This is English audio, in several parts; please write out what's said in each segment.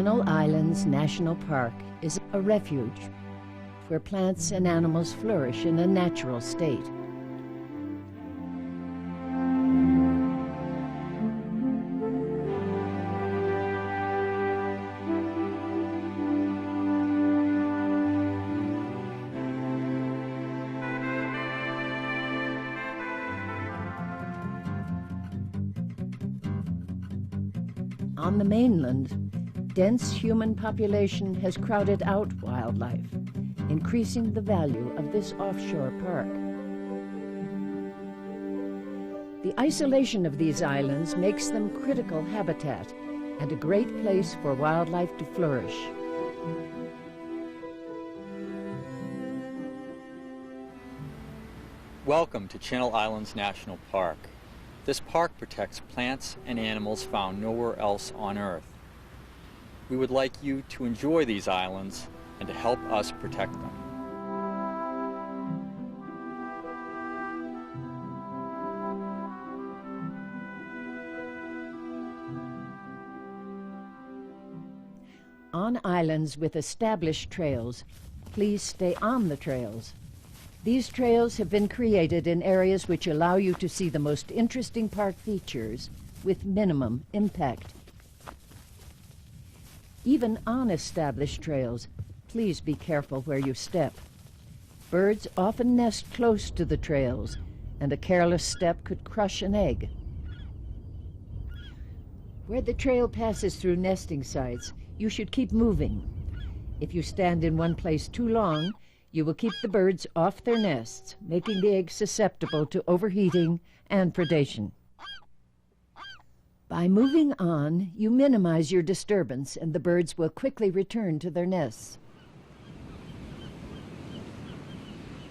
Channel Islands National Park is a refuge where plants and animals flourish in a natural state. On the mainland, dense human population has crowded out wildlife, increasing the value of this offshore park. The isolation of these islands makes them critical habitat and a great place for wildlife to flourish. Welcome to Channel Islands National Park. This park protects plants and animals found nowhere else on Earth. We would like you to enjoy these islands and to help us protect them. On islands with established trails, please stay on the trails. These trails have been created in areas which allow you to see the most interesting park features with minimum impact. Even on established trails, please be careful where you step. Birds often nest close to the trails, and a careless step could crush an egg. Where the trail passes through nesting sites, you should keep moving. If you stand in one place too long, you will keep the birds off their nests, making the eggs susceptible to overheating and predation. By moving on, you minimize your disturbance and the birds will quickly return to their nests.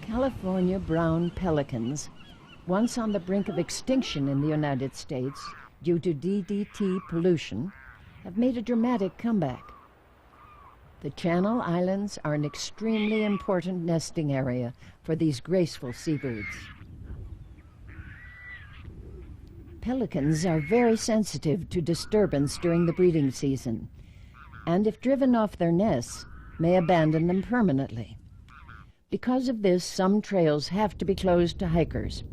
California brown pelicans, once on the brink of extinction in the United States due to DDT pollution, have made a dramatic comeback. The Channel Islands are an extremely important nesting area for these graceful seabirds. Pelicans are very sensitive to disturbance during the breeding season, and if driven off their nests, may abandon them permanently. Because of this, some trails have to be closed to hikers.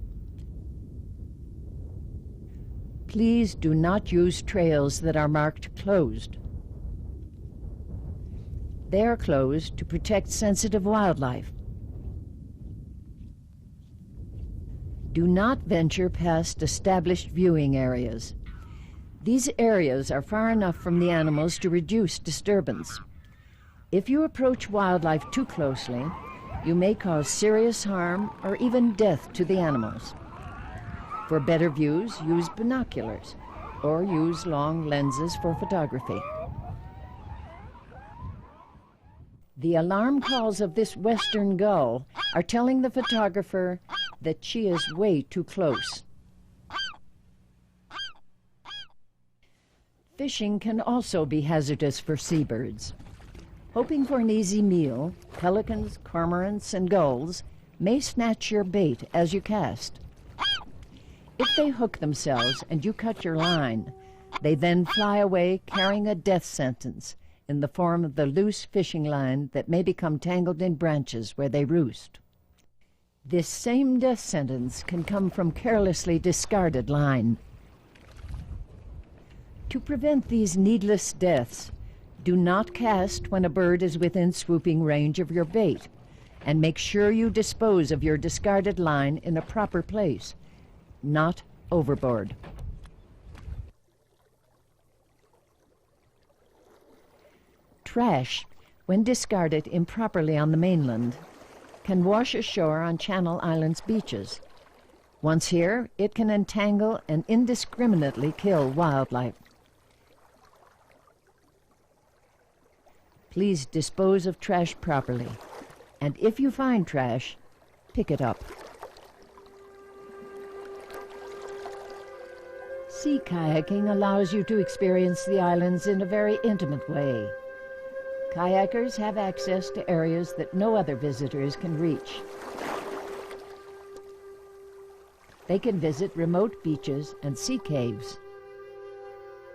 Please do not use trails that are marked closed. They are closed to protect sensitive wildlife. Do not venture past established viewing areas. These areas are far enough from the animals to reduce disturbance. If you approach wildlife too closely, you may cause serious harm or even death to the animals. For better views, use binoculars or use long lenses for photography. The alarm calls of this western gull are telling the photographer that she is way too close. Fishing can also be hazardous for seabirds. Hoping for an easy meal, pelicans, cormorants, and gulls may snatch your bait as you cast. If they hook themselves and you cut your line, they then fly away carrying a death sentence in the form of the loose fishing line that may become tangled in branches where they roost. This same death sentence can come from carelessly discarded line. To prevent these needless deaths, do not cast when a bird is within swooping range of your bait, and make sure you dispose of your discarded line in a proper place, not overboard. Trash, when discarded improperly on the mainland, can wash ashore on Channel Islands beaches. Once here, it can entangle and indiscriminately kill wildlife. Please dispose of trash properly, and if you find trash, pick it up. Sea kayaking allows you to experience the islands in a very intimate way. Kayakers have access to areas that no other visitors can reach. They can visit remote beaches and sea caves.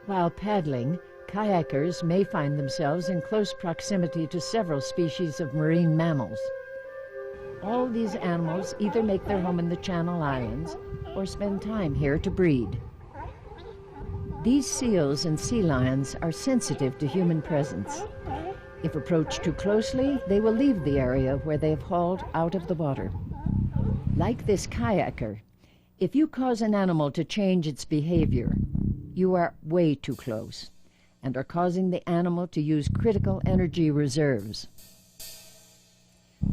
While paddling, Kayakers may find themselves in close proximity to several species of marine mammals. All these animals either make their home in the Channel Islands or spend time here to breed. These seals and sea lions are sensitive to human presence. If approached too closely, they will leave the area where they have hauled out of the water. Like this kayaker, if you cause an animal to change its behavior, you are way too close and are causing the animal to use critical energy reserves.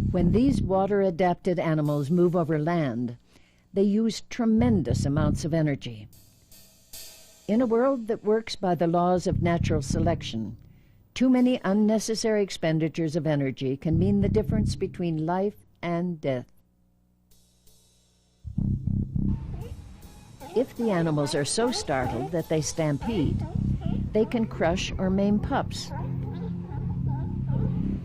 When these water-adapted animals move over land, they use tremendous amounts of energy. In a world that works by the laws of natural selection, too many unnecessary expenditures of energy can mean the difference between life and death. If the animals are so startled that they stampede, they can crush or maim pups.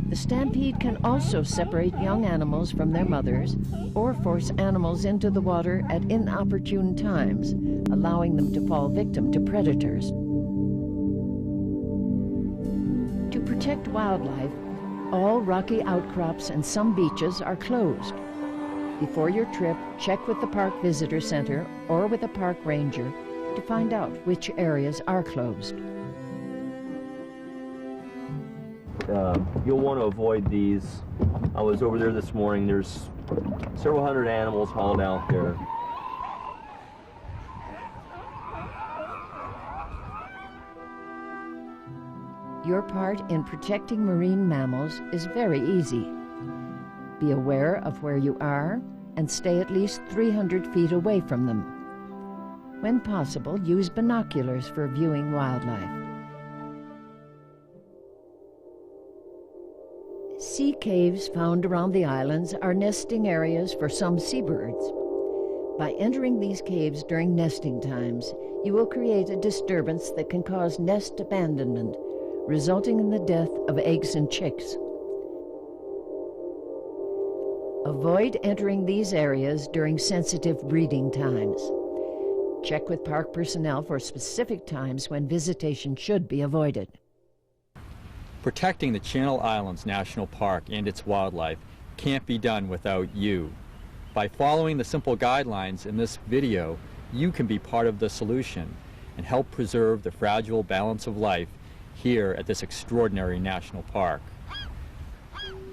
The stampede can also separate young animals from their mothers or force animals into the water at inopportune times, allowing them to fall victim to predators. To protect wildlife, all rocky outcrops and some beaches are closed. Before your trip, check with the Park Visitor Center or with a park ranger to find out which areas are closed. You'll want to avoid these. I was over there this morning. There's several hundred animals hauled out there. Your part in protecting marine mammals is very easy. Be aware of where you are and stay at least 300 feet away from them. When possible, use binoculars for viewing wildlife. Sea caves found around the islands are nesting areas for some seabirds. By entering these caves during nesting times, you will create a disturbance that can cause nest abandonment, resulting in the death of eggs and chicks. Avoid entering these areas during sensitive breeding times. Check with park personnel for specific times when visitation should be avoided. Protecting the Channel Islands National Park and its wildlife can't be done without you. By following the simple guidelines in this video, you can be part of the solution and help preserve the fragile balance of life here at this extraordinary national park.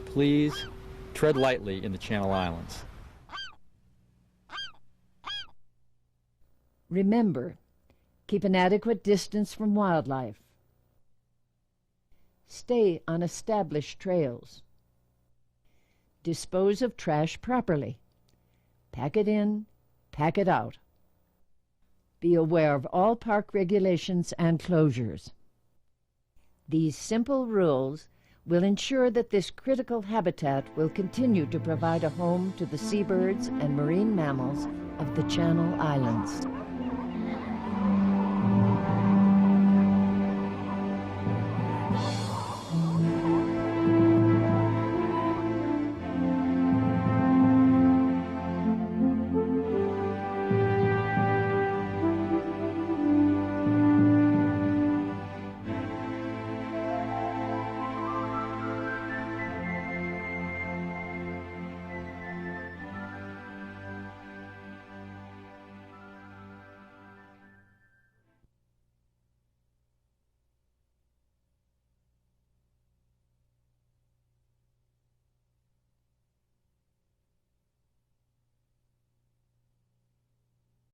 Please tread lightly in the Channel Islands. Remember, keep an adequate distance from wildlife. Stay on established trails. Dispose of trash properly. Pack it in, pack it out. Be aware of all park regulations and closures. These simple rules will ensure that this critical habitat will continue to provide a home to the seabirds and marine mammals of the Channel Islands.